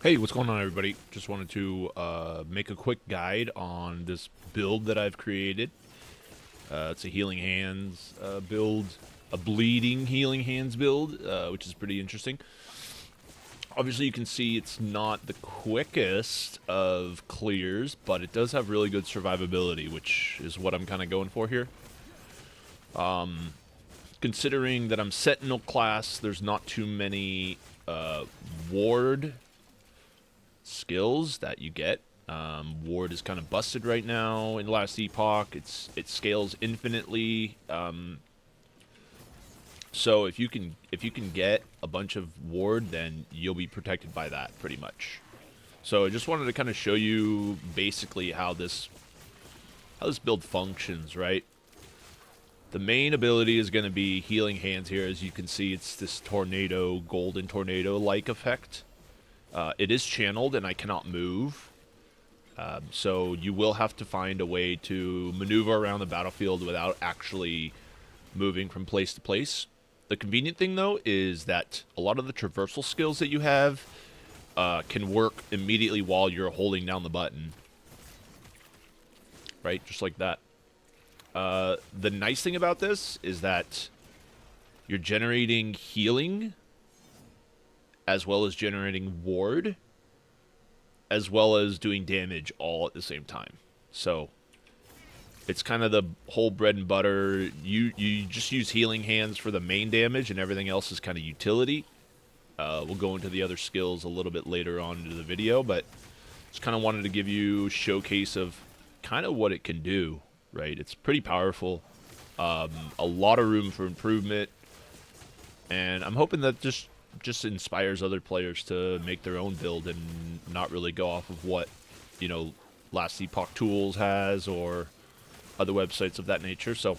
Hey, what's going on, everybody? Just wanted to make a quick guide on this build that I've created. It's a healing hands build, a bleeding healing hands build, which is pretty interesting. Obviously, you can see it's not the quickest of clears, but it does have really good survivability, which is what I'm kind of going for here. Considering that I'm Sentinel class, there's not too many ward skills that you get. Ward is kind of busted right now in last epoch. It scales infinitely. So if you can get a bunch of ward, then you'll be protected by that pretty much. So I just wanted to kind of show you basically how this build functions, right? The main ability is going to be healing hands here. As you can see, it's this tornado, golden tornado-like effect. It is channeled, and I cannot move. So you will have to find a way to maneuver around the battlefield without actually moving from place to place. The convenient thing, though, is that a lot of the traversal skills that you have can work immediately while you're holding down the button. Right? Just like that. The nice thing about this is that you're generating healing as well as generating ward, as well as doing damage all at the same time. So it's kind of the whole bread and butter. You just use healing hands for the main damage, and everything else is kind of utility. We'll go into the other skills a little bit later on into the video, but just kind of wanted to give you a showcase of kind of what it can do, right? It's pretty powerful. A lot of room for improvement, and I'm hoping that just inspires other players to make their own build and not really go off of what, you know, Last Epoch Tools has or other websites of that nature. So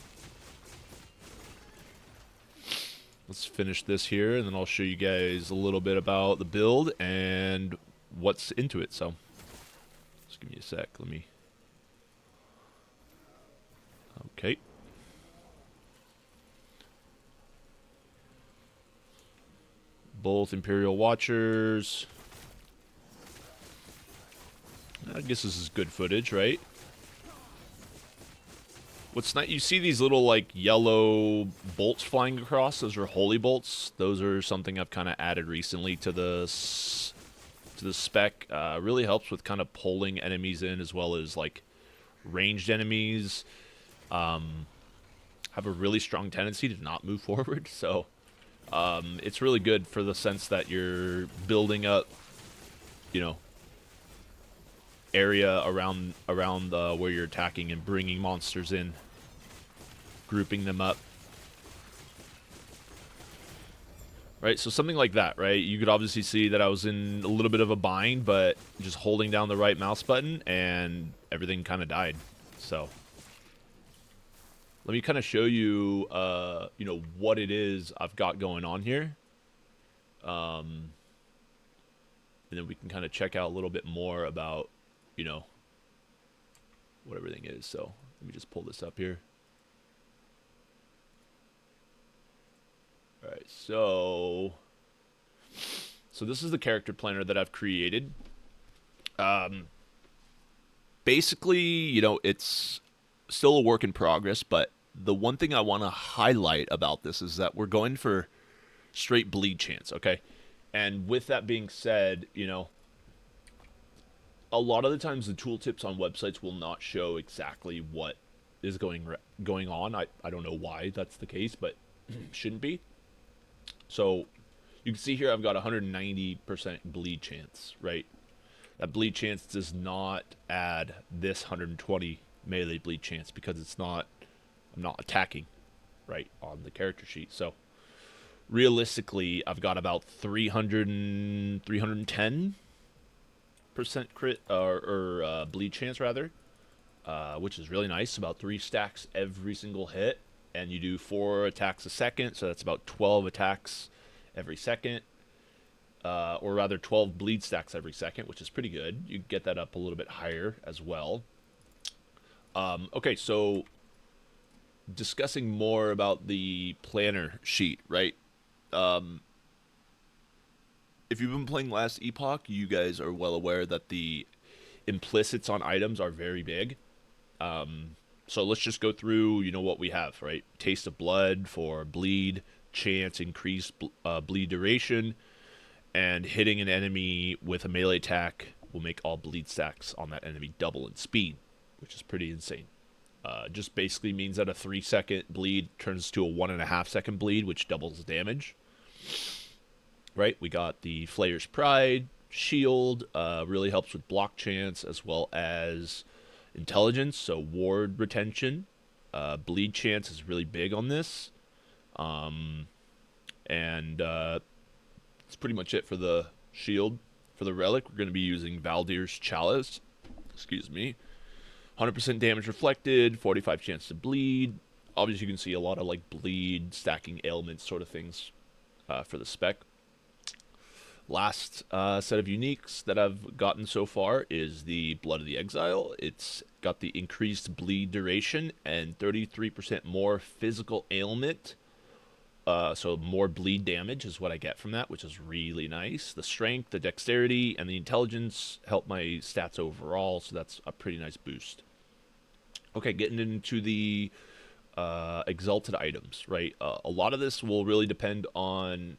let's finish this here, and then I'll show you guys a little bit about the build and what's into it. So just give me a sec. Let me... Okay. Both Imperial Watchers. I guess this is good footage, right? What's nice, you see these little, like, yellow bolts flying across. Those are holy bolts. Those are something I've kind of added recently to the spec. Really helps with kind of pulling enemies in, as well as, like, ranged enemies. Have a really strong tendency to not move forward, so... it's really good for the sense that you're building up, you know, area around where you're attacking and bringing monsters in, grouping them up. Right, so something like that, right? You could obviously see that I was in a little bit of a bind, but just holding down the right mouse button and everything kind of died. So let me kind of show you, you know, what it is I've got going on here. And then we can kind of check out a little bit more about, you know, what everything is. So let me just pull this up here. All right, so this is the character planner that I've created. Basically, you know, it's still a work in progress, but the one thing I want to highlight about this is that we're going for straight bleed chance, okay? And with that being said, you know, a lot of the times the tooltips on websites will not show exactly what is going on. I don't know why that's the case, but shouldn't be. So you can see here I've got 190% bleed chance, right? That bleed chance does not add this 120 melee bleed chance because I'm not attacking, right, on the character sheet. So realistically, I've got about 310% crit or bleed chance rather, which is really nice. About 3 stacks every single hit, and you do 4 attacks a second, so that's about 12 attacks every second, or rather 12 bleed stacks every second, which is pretty good. You get that up a little bit higher as well. Okay, so discussing more about the planner sheet, right? if you've been playing Last Epoch, you guys are well aware that the implicits on items are very big. So let's just go through, what we have, right? Taste of Blood for bleed, chance, increased bleed duration, and hitting an enemy with a melee attack will make all bleed stacks on that enemy double in speed, which is pretty insane. Just basically means that a 3-second bleed turns to a 1.5-second bleed, which doubles damage. Right? We got the Flayer's Pride, Shield, really helps with block chance as well as intelligence, so ward retention. Bleed chance is really big on this. And that's pretty much it for the shield. For the relic, we're going to be using Valdir's Chalice. Excuse me. 100% damage reflected, 45 chance to bleed. Obviously, you can see a lot of like bleed, stacking ailments sort of things for the spec. Last set of uniques that I've gotten so far is the Blood of the Exile. It's got the increased bleed duration and 33% more physical ailment. So more bleed damage is what I get from that, which is really nice. The strength, the dexterity, and the intelligence help my stats overall, so that's a pretty nice boost. Okay, getting into the exalted items, right? A lot of this will really depend on,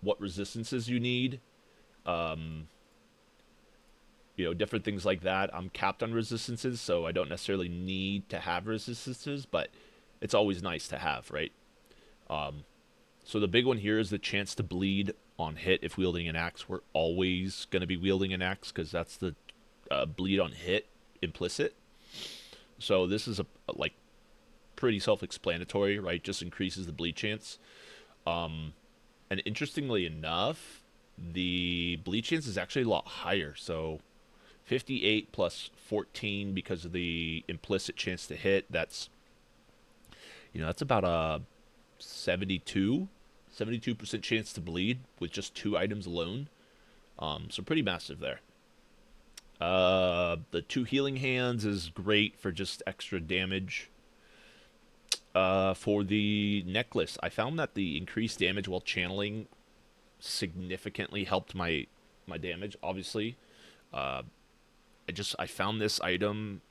what resistances you need. Different things like that. I'm capped on resistances, so I don't necessarily need to have resistances, but it's always nice to have, right? So the big one here is the chance to bleed on hit if wielding an axe. We're always going to be wielding an axe because that's the bleed on hit implicit. So this is like pretty self-explanatory, right? Just increases the bleed chance. And interestingly enough, the bleed chance is actually a lot higher. So 58 plus 14 because of the implicit chance to hit. That's about a 72% chance to bleed with just 2 items alone. So pretty massive there. The 2 healing hands is great for just extra damage. For the necklace, I found that the increased damage while channeling significantly helped my damage. Obviously, I found this item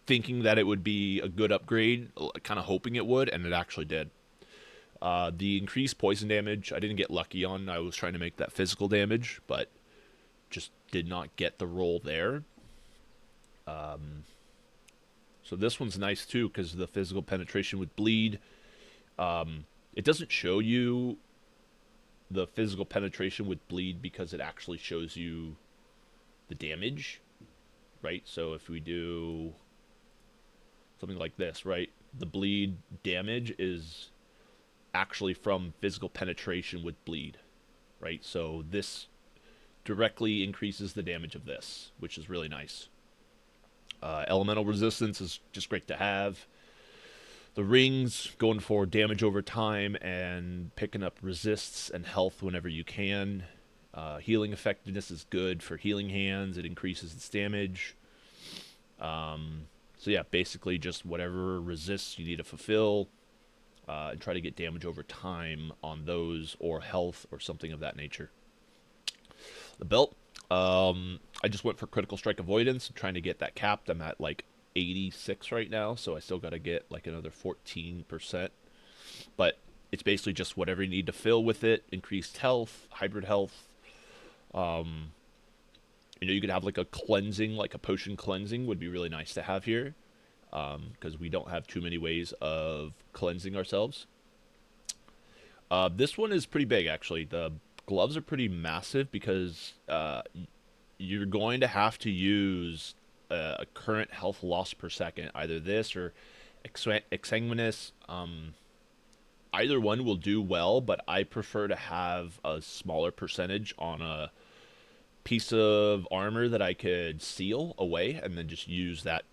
thinking that it would be a good upgrade, kind of hoping it would, and it actually did. The increased poison damage, I didn't get lucky on. I was trying to make that physical damage, but just did not get the roll there. So this one's nice too because of the physical penetration with bleed. It doesn't show you the physical penetration with bleed because it actually shows you the damage, right? So if we do something like this, right, the bleed damage is actually from physical penetration with bleed, right? So this directly increases the damage of this, which is really nice. Elemental resistance is just great to have. The rings, going for damage over time and picking up resists and health whenever you can. Healing effectiveness is good for healing hands. It increases its damage. So yeah, basically just whatever resists you need to fulfill. And try to get damage over time on those or health or something of that nature. The belt. I just went for critical strike avoidance. I'm trying to get that capped. I'm at like 86 right now, so I still got to get like another 14%. But it's basically just whatever you need to fill with it. Increased health, hybrid health. You could have like a cleansing, like a potion cleansing would be really nice to have here. Because we don't have too many ways of cleansing ourselves. This one is pretty big, actually. The gloves are pretty massive because you're going to have to use a current health loss per second. Either this or Exsanguinous. Either one will do well, but I prefer to have a smaller percentage on a piece of armor that I could seal away and then just use that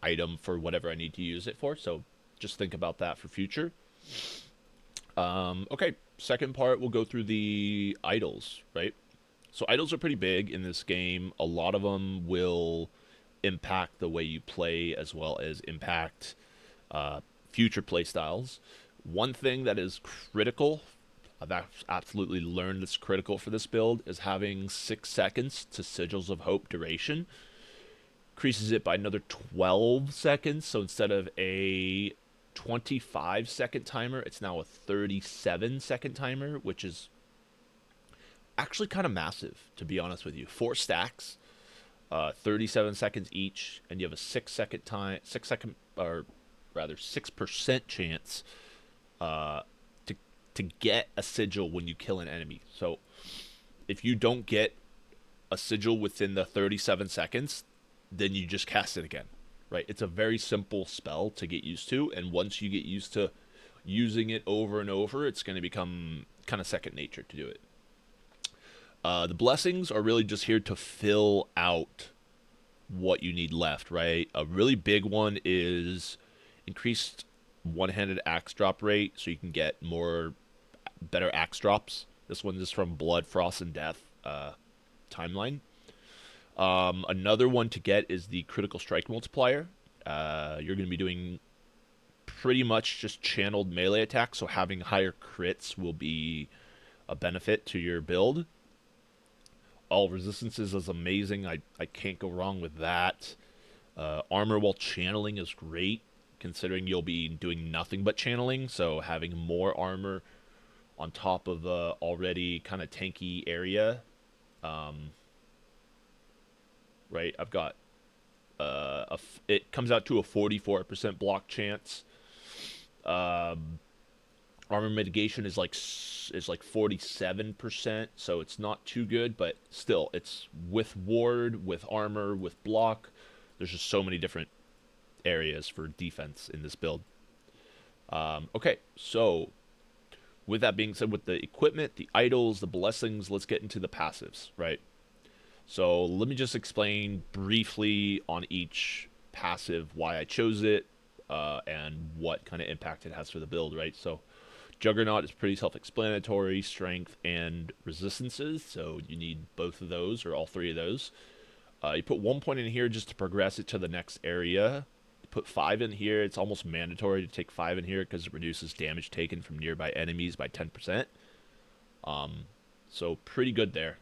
item for whatever I need to use it for. So just think about that for future. Okay, second part, we'll go through the idols, right? So idols are pretty big in this game. A lot of them will impact the way you play as well as impact future play styles. One thing that is critical I've absolutely learned that's critical for this build, is having 6 seconds to Sigils of Hope duration. Increases it by another 12 seconds, so instead of a 25-second timer, it's now a 37-second timer, which is actually kind of massive, to be honest with you. 4 stacks, 37 seconds each, and you have a 6-second time, 6-second, or rather 6% chance uh, to get a sigil when you kill an enemy. So if you don't get a sigil within the 37 seconds, then you just cast it again. Right? It's a very simple spell to get used to, and once you get used to using it over and over, it's going to become kind of second nature to do it. The blessings are really just here to fill out what you need left, right? A really big one is increased one-handed axe drop rate, so you can get better axe drops. This one is from Blood, Frost, and Death timeline. Another one to get is the critical strike multiplier. You're going to be doing pretty much just channeled melee attacks, so having higher crits will be a benefit to your build. All resistances is amazing. I can't go wrong with that. Armor while channeling is great, considering you'll be doing nothing but channeling, so having more armor on top of the already kind of tanky area. Right, I've got it comes out to a 44% block chance. Armor mitigation is like 47%, so it's not too good, but still, it's with ward, with armor, with block. There's just so many different areas for defense in this build. Okay, so with that being said, with the equipment, the idols, the blessings, let's get into the passives, right? So let me just explain briefly on each passive why I chose it and what kind of impact it has for the build, right? So Juggernaut is pretty self-explanatory, strength and resistances, so you need both of those or all 3 of those. You put 1 point in here just to progress it to the next area. You put 5 in here. It's almost mandatory to take 5 in here because it reduces damage taken from nearby enemies by 10%. So pretty good there.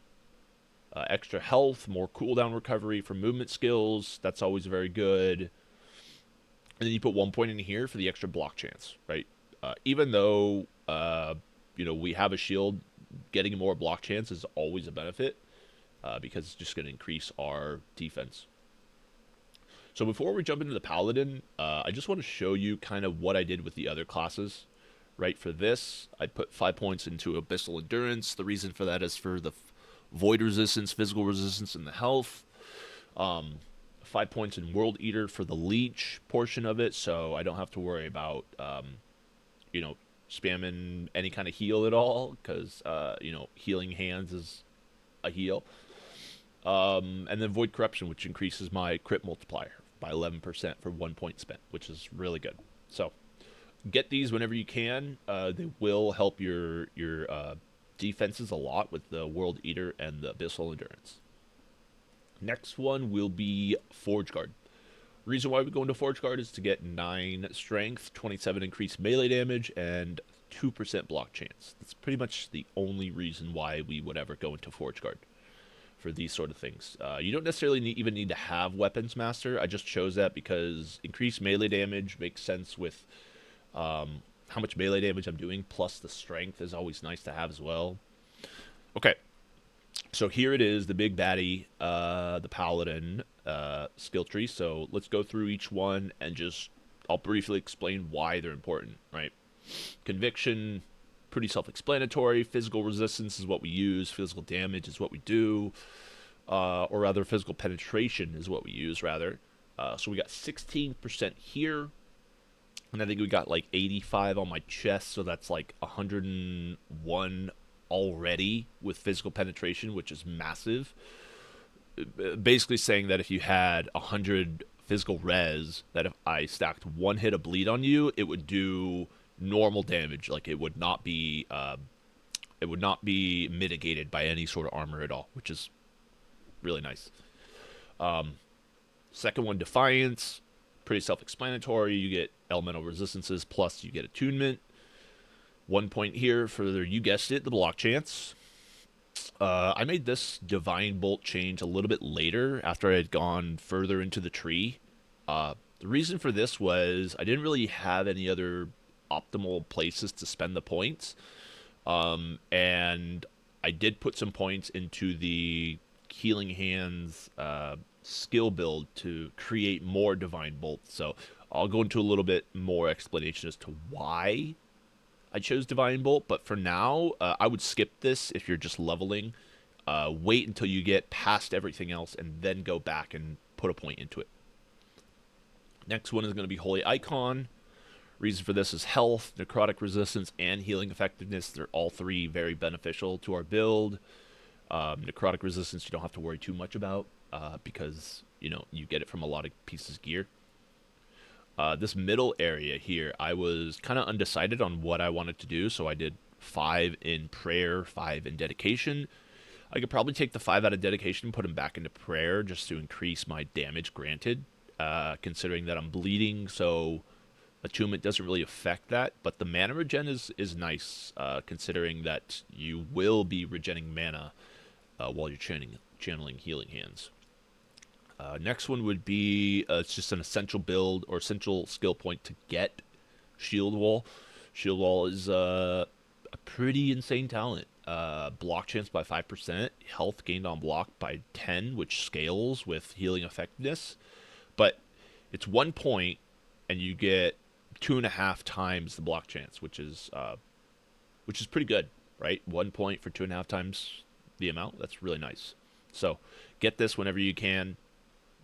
Extra health, more cooldown recovery from movement skills. That's always very good. And then you put 1 point in here for the extra block chance, right? Even though we have a shield, getting more block chance is always a benefit because it's just going to increase our defense. So before we jump into the Paladin, I just want to show you kind of what I did with the other classes. Right, for this, I put 5 points into Abyssal Endurance. The reason for that is for the Void Resistance, Physical Resistance, and the health. 5 points in World Eater for the Leech portion of it, so I don't have to worry about spamming any kind of heal at all, because healing hands is a heal. And then Void Corruption, which increases my crit multiplier by 11% for 1 point spent, which is really good. So get these whenever you can. They will help your defenses a lot with the World Eater and the Abyssal Endurance. Next one will be Forge Guard. Reason why we go into Forge Guard is to get 9 strength, 27 increased melee damage, and 2% block chance. That's pretty much the only reason why we would ever go into Forge Guard for these sort of things. You don't necessarily even need to have Weapons Master. I just chose that because increased melee damage makes sense with how much melee damage I'm doing, plus the strength is always nice to have as well. Okay, so here it is, the big baddie, the Paladin skill tree. So let's go through each one and I'll briefly explain why they're important, right? Conviction, pretty self-explanatory. Physical resistance is what we use. Physical damage is what we do. Or rather, physical penetration is what we use, rather. So we got 16% here. And I think we got like 85 on my chest, so that's like 101 already with physical penetration, which is massive. Basically saying that if you had 100 physical res, that if I stacked 1 hit of bleed on you, it would do normal damage. Like it would not be mitigated by any sort of armor at all, which is really nice. Second one, Defiance. Pretty self-explanatory. You get elemental resistances, plus you get attunement. 1 point here for, you guessed it, the block chance. I made this Divine Bolt change a little bit later after I had gone further into the tree. The reason for this was I didn't really have any other optimal places to spend the points. And I did put some points into the Healing Hands skill build to create more Divine Bolts. So I'll go into a little bit more explanation as to why I chose Divine Bolt. But for now, I would skip this if you're just leveling. Wait until you get past everything else and then go back and put a point into it. Next one is going to be Holy Icon. Reason for this is health, necrotic resistance, and healing effectiveness. They're all three very beneficial to our build. Necrotic resistance you don't have to worry too much about because you get it from a lot of pieces of gear. This middle area here, I was kind of undecided on what I wanted to do, so I did 5 in prayer, 5 in dedication. I could probably take the 5 out of dedication and put them back into prayer just to increase my damage granted, considering that I'm bleeding, so attunement doesn't really affect that. But the mana regen is nice, considering that you will be regenning mana while you're channeling Healing Hands. Next one would be it's just an essential build or essential skill point to get Shield Wall. Shield Wall is a pretty insane talent. Block chance by 5%, health gained on block by 10, which scales with healing effectiveness. But it's 1 point, and you get 2.5 times the block chance, which is pretty good, right? 1 point for 2.5 times the amount. That's really nice. So get this whenever you can.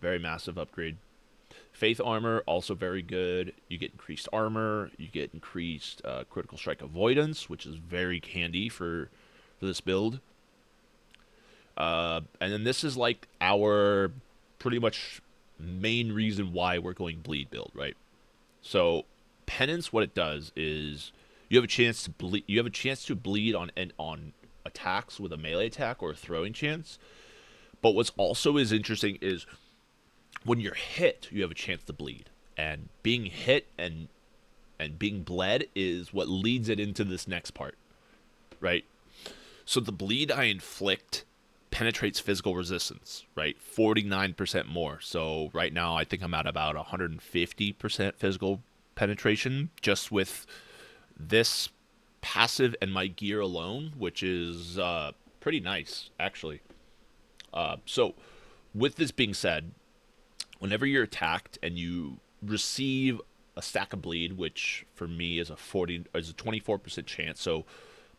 Very massive upgrade. Faith armor, also very good. You get increased armor. You get increased critical strike avoidance, which is very handy for this build. And then this is like our pretty much main reason why we're going bleed build, right? So penance, what it does is you have a chance to bleed. You have a chance to bleed on attacks with a melee attack or a throwing chance. But what's also is interesting is when you're hit, you have a chance to bleed. And being hit and being bled is what leads it into this next part, right? So the bleed I inflict penetrates physical resistance, right? 49% more. So right now I think I'm at about 150% physical penetration just with this passive and my gear alone, which is pretty nice, actually. So with this being said, whenever you're attacked and you receive a stack of bleed, which for me is a 24% chance, so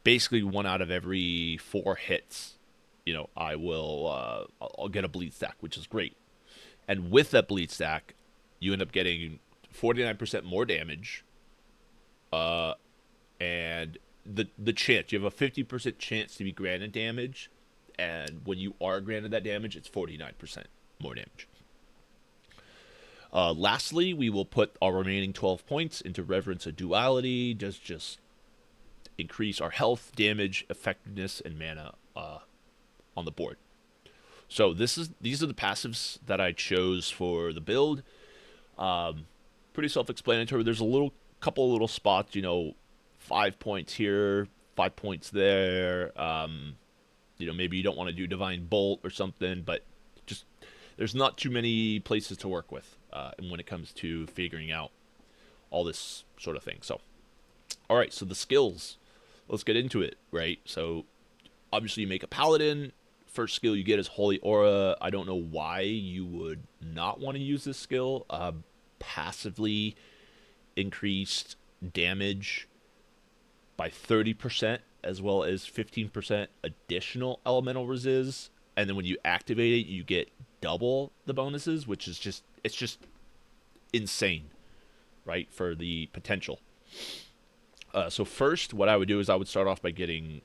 basically 1 out of every 4 hits, I'll get a bleed stack, which is great. And with that bleed stack, you end up getting 49% more damage, and the chance, you have a 50% chance to be granted damage, and when you are granted that damage, it's 49% more damage. Lastly, we will put our remaining 12 points into Reverence of Duality. Just increase our health, damage, effectiveness, and mana on the board. So these are the passives that I chose for the build. Pretty self-explanatory. There's a couple little spots, 5 points here, 5 points there. Maybe you don't want to do Divine Bolt or something, but just there's not too many places to work with and when it comes to figuring out all this sort of thing. So, all right, so the skills. Let's get into it, right? So, obviously you make a Paladin. First skill you get is Holy Aura. I don't know why you would not want to use this skill. Passively increased damage by 30%, as well as 15% additional elemental resist. And then when you activate it, you get double the bonuses, which is just insane, right, for the potential. So first, what I would do is I would start off by getting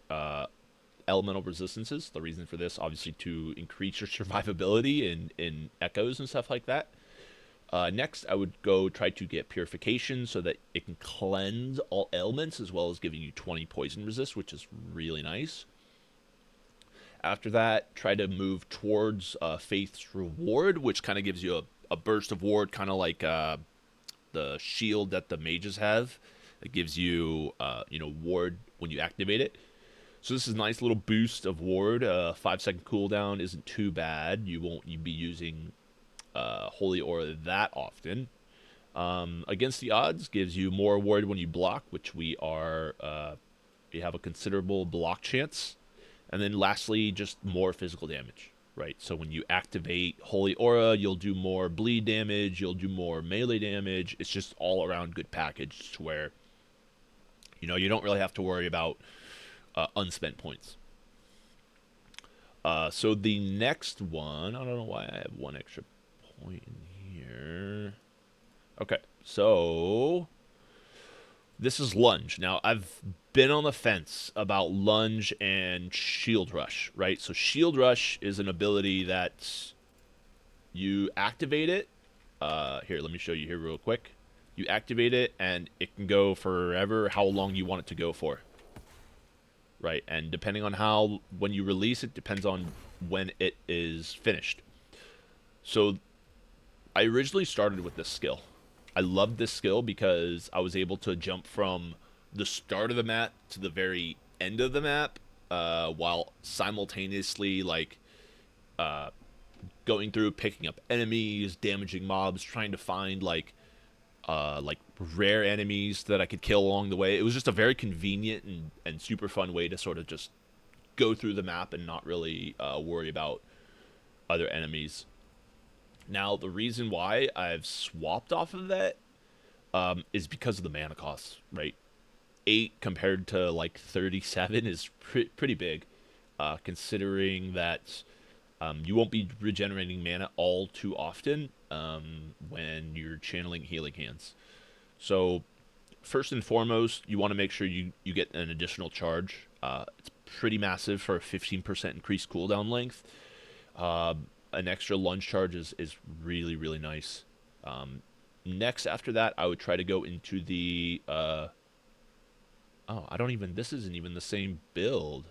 elemental resistances. The reason for this, obviously, to increase your survivability in echoes and stuff like that. Next, I would go try to get purification so that it can cleanse all ailments, as well as giving you 20 poison resist, which is really nice. After that, try to move towards Faith's Reward, which kind of gives you a, burst of ward, kind of like the shield that the mages have. It gives you, ward when you activate it. So this is a nice little boost of ward. 5-second cooldown isn't too bad. You won't be using Holy Aura that often. Against the odds, gives you more ward when you block, which we are. We have a considerable block chance. And then lastly, just more physical damage, right? So when you activate Holy Aura, you'll do more bleed damage, you'll do more melee damage. It's just all around good package to where, you don't really have to worry about unspent points. So the next one, I don't know why I have one extra point in here. Okay, so this is Lunge. Now, I've been on the fence about Lunge and Shield Rush, right? So Shield Rush is an ability that you activate it. Here, let me show you here real quick. You activate it, and it can go forever, how long you want it to go for. Right, and depending on when you release it, depends on when it is finished. So, I originally started with this skill. I loved this skill because I was able to jump from the start of the map to the very end of the map, while simultaneously going through, picking up enemies, damaging mobs, trying to find rare enemies that I could kill along the way. It was just a very convenient and super fun way to sort of just go through the map and not really worry about other enemies. Now, the reason why I've swapped off of that is because of the mana costs, right? 8 compared to 37 is pretty big, considering that you won't be regenerating mana all too often when you're channeling Healing Hands. So, first and foremost, you want to make sure you get an additional charge. It's pretty massive for a 15% increased cooldown length. An extra lunge charge is really, really nice. Next, after that, I would try to go into the... this isn't even the same build.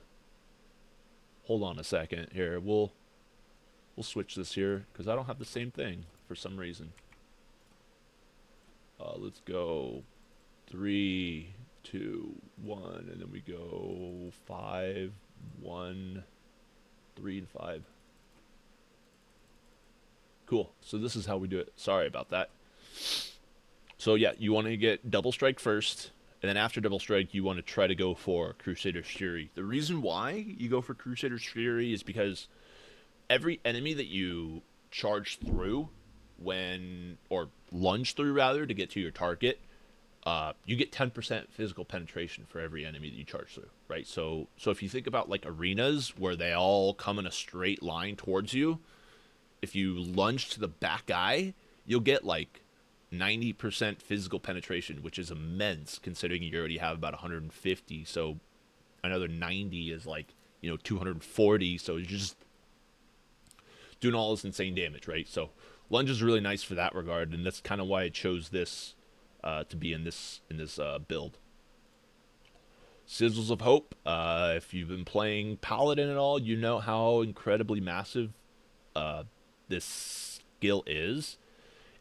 Hold on a second here. We'll switch this here, because I don't have the same thing for some reason. Let's go 3, 2, 1, and then we go 5, 1, 3, and 5. Cool. So this is how we do it. Sorry about that. So yeah, you want to get Double Strike first, and then after Double Strike, you want to try to go for Crusader's Fury. The reason why you go for Crusader's Fury is because every enemy that you charge through or lunge through rather, to get to your target, you get 10% physical penetration for every enemy that you charge through, right? So if you think about arenas where they all come in a straight line towards you, if you lunge to the back guy, you'll get 90% physical penetration, which is immense considering you already have about 150. So another 90 is 240. So you're just doing all this insane damage, right? So lunge is really nice for that regard, and that's kind of why I chose this to be in this build. Sizzles of Hope. If you've been playing Paladin at all, you know how incredibly massive this skill is.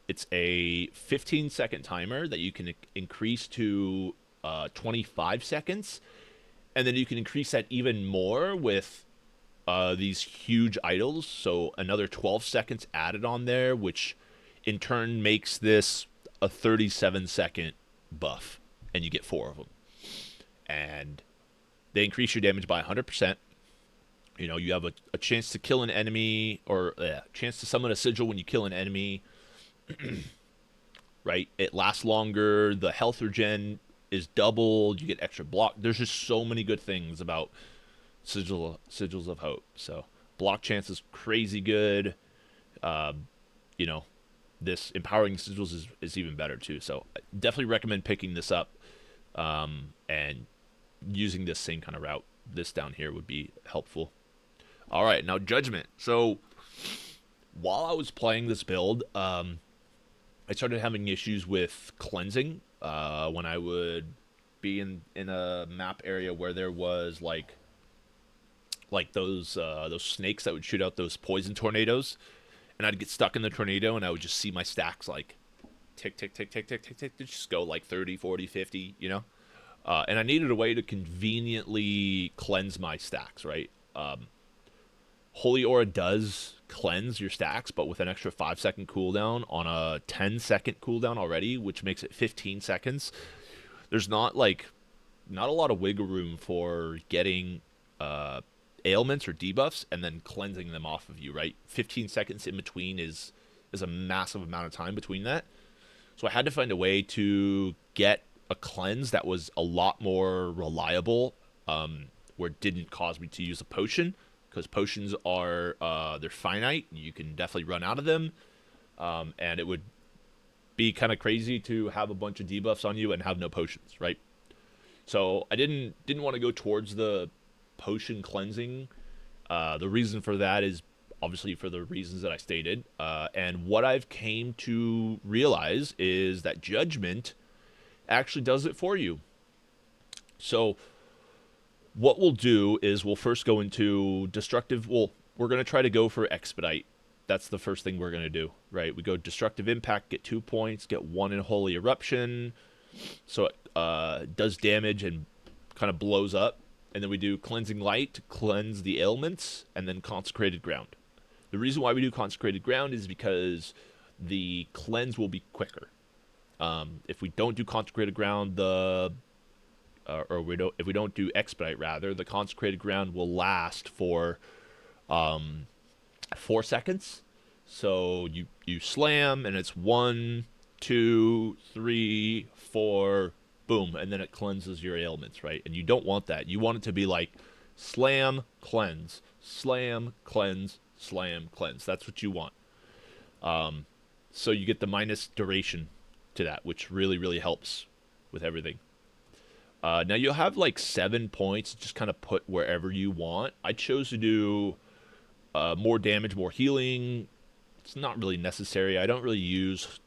It's a 15-second timer that you can increase to 25 seconds, and then you can increase that even more with these huge idols. So another 12 seconds added on there, which in turn makes this a 37-second buff, and you get 4 of them. And they increase your damage by 100%. You have a chance to kill an enemy, or chance to summon a sigil when you kill an enemy. Right? It lasts longer. The health regen is doubled. You get extra block. There's just so many good things about Sigils of Hope. So block chance is crazy good. This empowering sigils is even better too. So I definitely recommend picking this up and using this same kind of route. This down here would be helpful. All right, now Judgment. So while I was playing this build, I started having issues with cleansing when I would be in a map area where there was like those snakes that would shoot out those poison tornadoes, and I'd get stuck in the tornado, and I would just see my stacks tick, tick, tick, tick, tick, tick, tick, to just go like 30, 40, 50, you know? And I needed a way to conveniently cleanse my stacks, right? Holy Aura does cleanse your stacks, but with an extra 5-second cooldown on a 10-second cooldown already, which makes it 15 seconds. There's not a lot of wiggle room for getting ailments or debuffs and then cleansing them off of you, right? 15 seconds in between is a massive amount of time between that. So I had to find a way to get a cleanse that was a lot more reliable, where it didn't cause me to use a potion, because potions are they're finite. You can definitely run out of them, and it would be kind of crazy to have a bunch of debuffs on you and have no potions, right? So I didn't want to go towards the potion cleansing. The reason for that is obviously for the reasons that I stated. And what I've came to realize is that Judgment actually does it for you. So what we'll do is we'll first go into destructive. Well, we're going to try to go for Expedite. That's the first thing we're going to do, right? We go Destructive Impact, get 2 points, get 1 in Holy Eruption. So it does damage and kind of blows up. And then we do Cleansing Light to cleanse the ailments, and then Consecrated Ground. The reason why we do Consecrated Ground is because the cleanse will be quicker. If we don't do Consecrated Ground, if we don't do Expedite, rather, the Consecrated Ground will last for 4 seconds. So you slam, and it's 1, 2, 3, 4, boom, and then it cleanses your ailments, right? And you don't want that. You want it to be like slam, cleanse, slam, cleanse, slam, cleanse. That's what you want. So you get the minus duration to that, which really, really helps with everything. Now you'll have like 7 points, just kind of put wherever you want. I chose to do more damage, more healing. It's not really necessary. I don't really use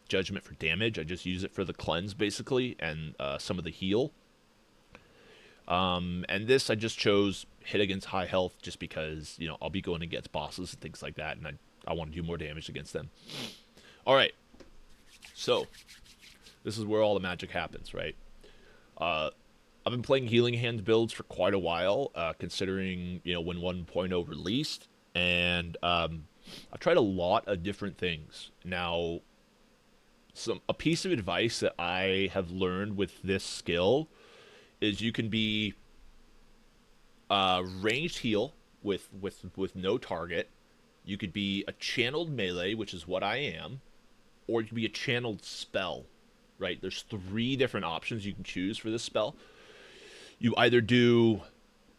Judgment for damage. I just use it for the cleanse, basically, and some of the heal. And this, I just chose hit against high health just because, I'll be going against bosses and things like that, and I want to do more damage against them. All right. So, this is where all the magic happens, right? I've been playing Healing Hands builds for quite a while, considering, when 1.0 released, and I've tried a lot of different things. Now, a piece of advice that I have learned with this skill is you can be ranged heal with no target. You could be a channeled melee, which is what I am, or you could be a channeled spell, right? There's 3 different options you can choose for this spell. You either do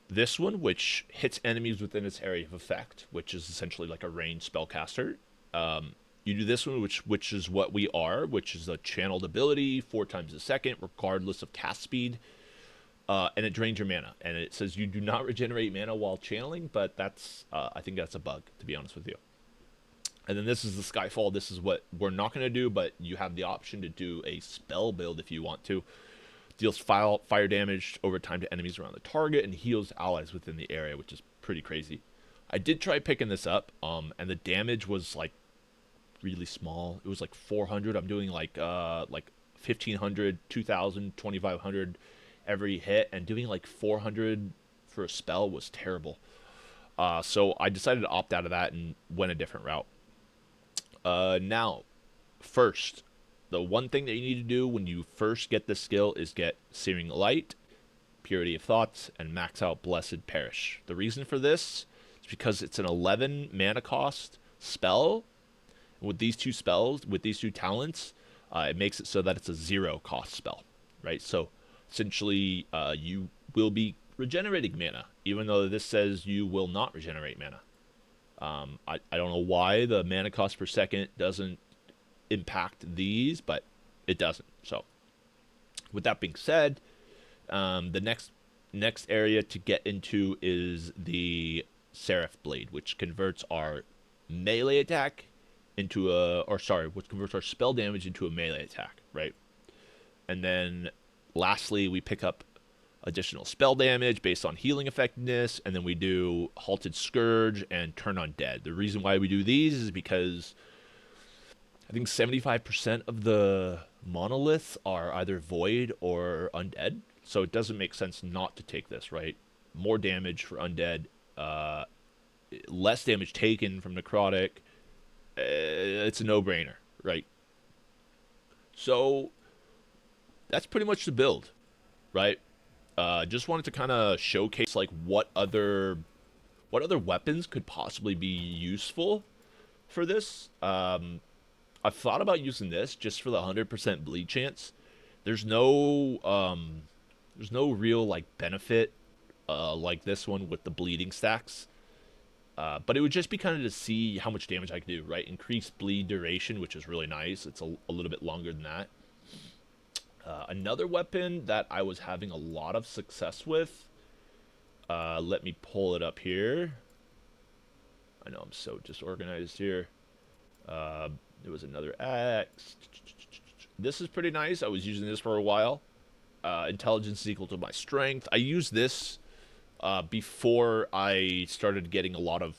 this one, which hits enemies within its area of effect, which is essentially like a ranged spellcaster. You do this one, which is what we are, which is a channeled ability, 4 times a second, regardless of cast speed. And it drains your mana. And it says you do not regenerate mana while channeling, but that's I think that's a bug, to be honest with you. And then this is the Skyfall. This is what we're not going to do, but you have the option to do a spell build if you want to. Deals fire damage over time to enemies around the target and heals allies within the area, which is pretty crazy. I did try picking this up, and the damage was like really small. It was like 400. I'm doing like 1,500, 2,000, 2,500 every hit, and doing like 400 for a spell was terrible. So I decided to opt out of that and went a different route. Now, first, the one thing that you need to do when you first get this skill is get Searing Light, Purity of Thoughts, and max out Blessed Perish. The reason for this is because it's an 11 mana cost spell. With these 2 spells, with these 2 talents, it makes it so that it's a 0 cost spell, right? So essentially, you will be regenerating mana, even though this says you will not regenerate mana. I don't know why the mana cost per second doesn't impact these, but it doesn't. So with that being said, the next area to get into is the Seraph Blade, which converts our melee attack into which converts our spell damage into a melee attack, right? And then lastly, we pick up additional spell damage based on healing effectiveness, and then we do Halted Scourge and Turn Undead. The reason why we do these is because I think 75% of the monoliths are either void or undead, so it doesn't make sense not to take this, right? More damage for undead, uh, less damage taken from necrotic. It's a no-brainer, right? So that's pretty much the build, right? Just wanted to kind of showcase like what other weapons could possibly be useful for this. I've thought about using this just for the 100% bleed chance. There's no there's no real like benefit like this one with the bleeding stacks. But it would just be kind of to see how much damage I can do, right? Increased bleed duration, which is really nice. It's a little bit longer than that. Another weapon that I was having a lot of success with. Let me pull it up here. I know I'm so disorganized here. There was another axe. This is pretty nice. I was using this for a while. Intelligence is equal to my strength. I used this before I started getting a lot of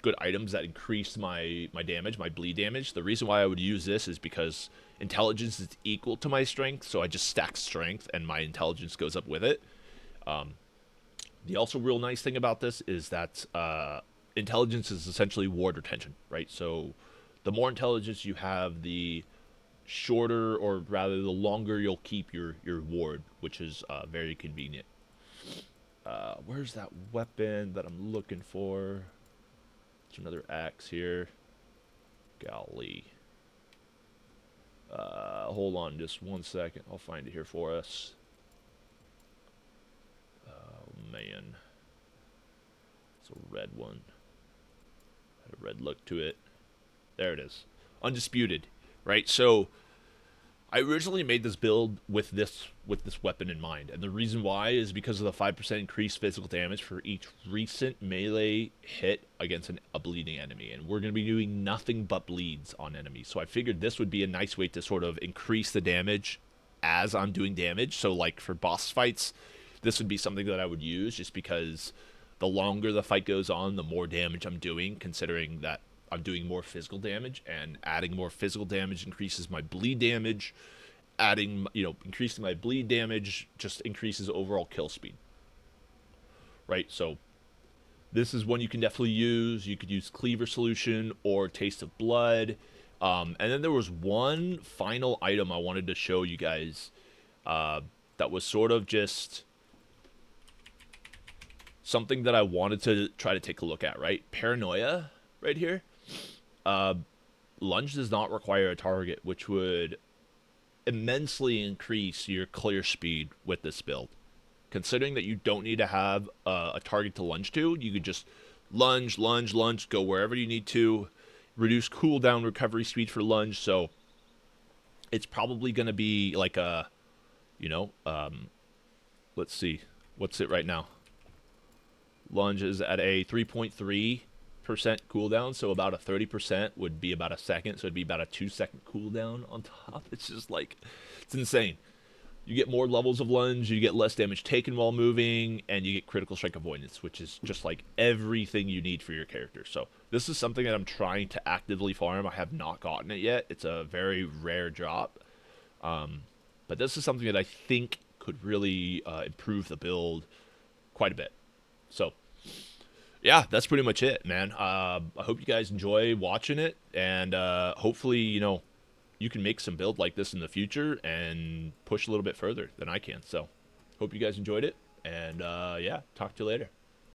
good items that increased my damage, my bleed damage. The reason why I would use this is because intelligence is equal to my strength, so I just stack strength and my intelligence goes up with it. The also real nice thing about this is that intelligence is essentially ward retention, right? So the more intelligence you have, the shorter, or rather the longer you'll keep your ward, which is very convenient. Where's that weapon that I'm looking for? There's another axe here. Golly. Hold on just 1 second. I'll find it here for us. Oh, man. It's a red one. Had a red look to it. There it is. Undisputed. Right? So I originally made this build with this weapon in mind, and the reason why is because of the 5% increased physical damage for each recent melee hit against a bleeding enemy, and we're going to be doing nothing but bleeds on enemies. So I figured this would be a nice way to sort of increase the damage as I'm doing damage. So like for boss fights, this would be something that I would use just because the longer the fight goes on, the more damage I'm doing, considering that I'm doing more physical damage, and adding more physical damage increases my bleed damage. Increasing my bleed damage just increases overall kill speed. Right? So this is one you can definitely use. You could use Cleaver Solution or Taste of Blood. And then there was one final item I wanted to show you guys that was sort of just something that I wanted to try to take a look at, right? Paranoia right here. Lunge does not require a target, which would immensely increase your clear speed with this build. Considering that you don't need to have a target to lunge to, you could just lunge, go wherever you need to, reduce cooldown recovery speed for lunge, so it's probably going to be like a, let's see, what's it right now? Lunge is at a 3.3% cooldown, so about a 30% would be about a second, so it'd be about a 2-second cooldown on top. It's just like, it's insane. You get more levels of lunge, you get less damage taken while moving, and you get critical strike avoidance, which is just like everything you need for your character. So this is something that I'm trying to actively farm. I have not gotten it yet. It's a very rare drop. But this is something that I think could really improve the build quite a bit. So yeah, that's pretty much it, man. I hope you guys enjoy watching it, and hopefully, you can make some build like this in the future and push a little bit further than I can. So, hope you guys enjoyed it, and yeah, talk to you later.